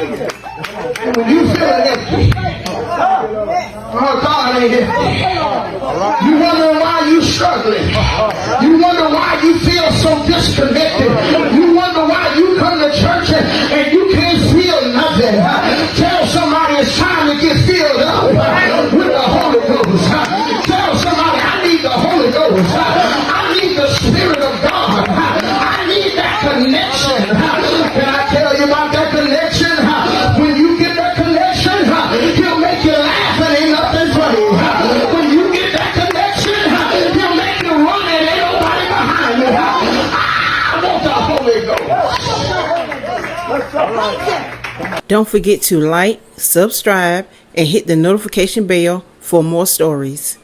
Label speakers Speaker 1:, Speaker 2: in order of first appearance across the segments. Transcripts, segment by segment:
Speaker 1: And when you feel empty, oh, God ain't here. You wonder why you struggling. You wonder why you feel so disconnected. You wonder why you come to church and you can't feel nothing. Tell somebody it's time to get filled up with the Holy Ghost. Tell somebody I need the Holy Ghost. I need the Spirit of God. I need that connection. Can I tell you about that connection? When you get that connection, he'll make you laugh and ain't nothing funny. When you get that connection, he'll make you run and ain't nobody behind you. I want the Holy Ghost.
Speaker 2: Don't forget to like, subscribe, and hit the notification bell for more stories.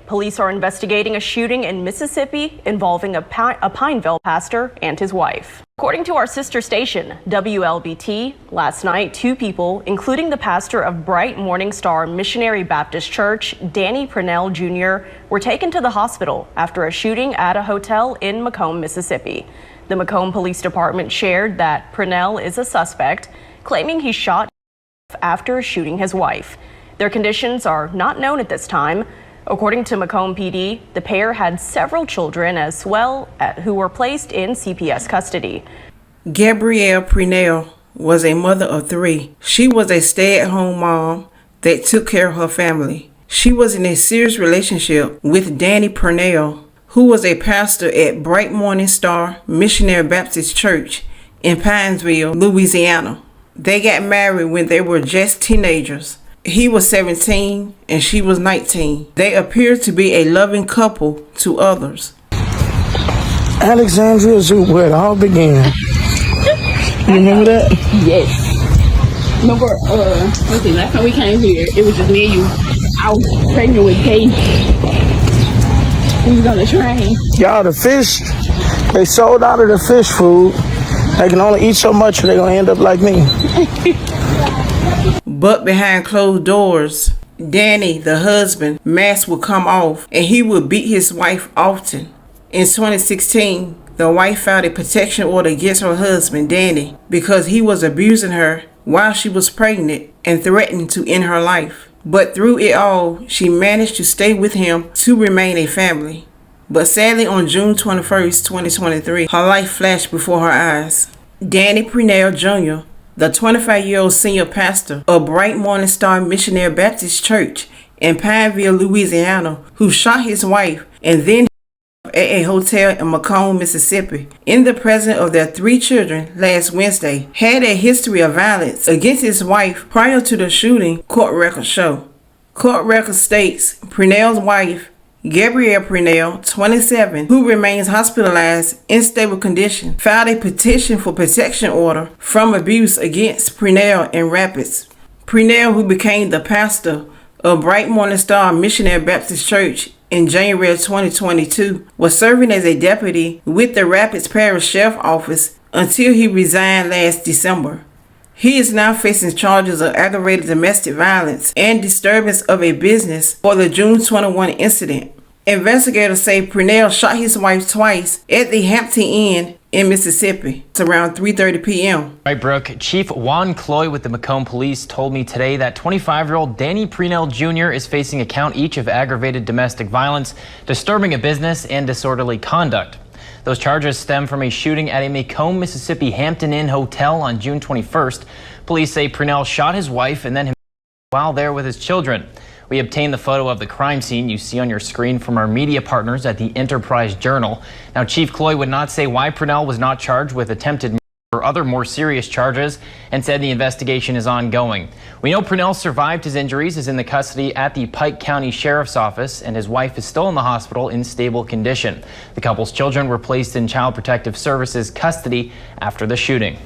Speaker 3: Police are investigating a shooting in Mississippi involving a Pineville pastor and his wife. According to our sister station, WLBT, last night, 2 people, including the pastor of Bright Morning Star Missionary Baptist Church, Danny Purnell Jr., were taken to the hospital after a shooting at a hotel in Macomb, Mississippi. The Macomb Police Department shared that Purnell is a suspect, claiming he shot after shooting his wife. Their conditions are not known at this time. According to Macomb PD, the pair had several children as well who were placed in CPS custody.
Speaker 2: Gabrielle Purnell was a mother of 3. She was a stay-at-home mom that took care of her family. She was in a serious relationship with Danny Purnell, who was a pastor at Bright Morning Star Missionary Baptist Church in Pineville, Louisiana. They got married when they were just teenagers. He was 17 and she was 19. They appeared to be a loving couple to others.
Speaker 4: Alexandria Zoo, where it all began. You remember that?
Speaker 5: Yes. Remember, let's see, last time we came here, it was just me and you. I was pregnant with Kate. We was on the train.
Speaker 4: Y'all, the fish, they sold out of the fish food. They can only eat so much or they're going to end up like me.
Speaker 2: But behind closed doors, Danny, the husband, mask would come off and he would beat his wife often. In 2016, the wife filed a protection order against her husband, Danny, because he was abusing her while she was pregnant and threatened to end her life. But through it all, she managed to stay with him to remain a family. But sadly, on June 21st, 2023, her life flashed before her eyes. Danny Purnell Jr., the 25-year-old senior pastor of Bright Morning Star Missionary Baptist Church in Pineville, Louisiana, who shot his wife and then at a hotel in Macomb, Mississippi, in the presence of their 3 children last Wednesday, had a history of violence against his wife prior to the shooting, court records show. Court records states Purnell's wife, Gabrielle Purnell, 27, who remains hospitalized in stable condition, filed a petition for protection order from abuse against Purnell in Rapids. Purnell, who became the pastor of Bright Morning Star Missionary Baptist Church in January 2022, was serving as a deputy with the Rapids Parish Sheriff's Office until he resigned last December. He is now facing charges of aggravated domestic violence and disturbance of a business for the June 21 incident. Investigators say Purnell shot his wife twice at the Hampton Inn in Mississippi. It's around 3:30 p.m.
Speaker 6: Right, Brooke. Chief Juan Cloy with the Macomb Police told me today that 25-year-old Danny Purnell Jr. is facing a count each of aggravated domestic violence, disturbing a business, and disorderly conduct. Those charges stem from a shooting at a Macomb, Mississippi Hampton Inn hotel on June 21st. Police say Purnell shot his wife and then himself while there with his children. We obtained the photo of the crime scene you see on your screen from our media partners at the Enterprise Journal. Now, Chief Cloy would not say why Purnell was not charged with attempted murder or other more serious charges and said the investigation is ongoing. We know Purnell survived his injuries, is in the custody at the Pike County Sheriff's Office, and his wife is still in the hospital in stable condition. The couple's children were placed in Child Protective Services custody after the shooting.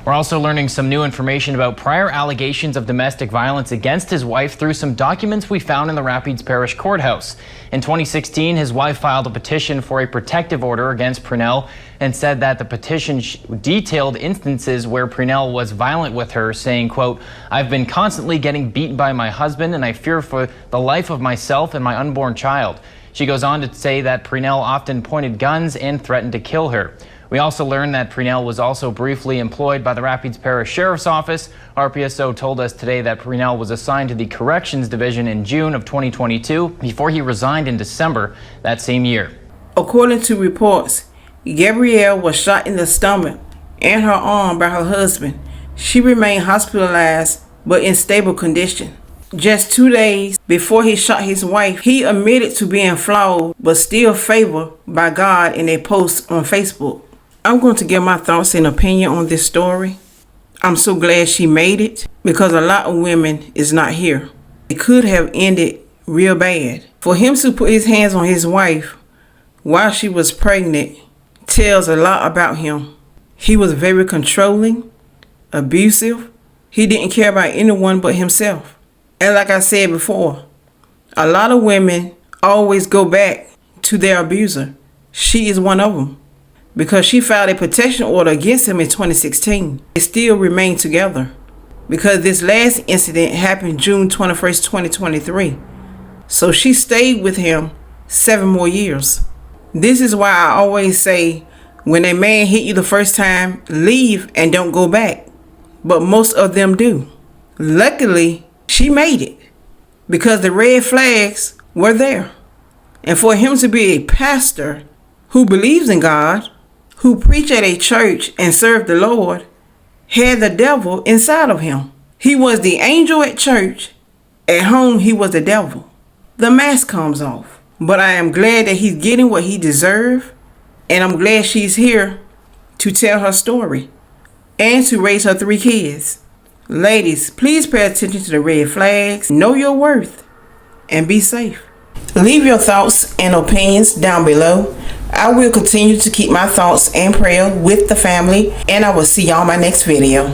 Speaker 6: We're also learning some new information about prior allegations of domestic violence against his wife through some documents we found in the Rapids Parish Courthouse. In 2016, his wife filed a petition for a protective order against Purnell and said that the petition detailed instances where Purnell was violent with her, saying, quote, "I've been constantly getting beaten by my husband and I fear for the life of myself and my unborn child." She goes on to say that Purnell often pointed guns and threatened to kill her. We also learned that Prenell was also briefly employed by the Rapides Parish Sheriff's Office. RPSO told us today that Prenell was assigned to the Corrections Division in June of 2022 before he resigned in December that same year.
Speaker 2: According to reports, Gabrielle was shot in the stomach and her arm by her husband. She remained hospitalized but in stable condition. Just 2 days before he shot his wife, he admitted to being flawed but still favored by God in a post on Facebook. I'm going to give my thoughts and opinion on this story. I'm so glad she made it because a lot of women is not here. It could have ended real bad. For him to put his hands on his wife while she was pregnant tells a lot about him. He was very controlling, abusive. He didn't care about anyone but himself. And like I said before, a lot of women always go back to their abuser. She is one of them because she filed a protection order against him in 2016. They still remain together because this last incident happened June 21st, 2023. So she stayed with him 7 more years. This is why I always say, when a man hit you the first time, leave and don't go back. But most of them do. Luckily, she made it because the red flags were there. And for him to be a pastor who believes in God, who preached at a church and served the Lord, had the devil inside of him. He was the angel at church. At home, he was the devil. The mask comes off. But I am glad that he's getting what he deserved. And I'm glad she's here to tell her story and to raise her 3 kids. Ladies, please pay attention to the red flags, know your worth, and be safe. Leave your thoughts and opinions down below. I will continue to keep my thoughts and prayer with the family, and I will see y'all in my next video.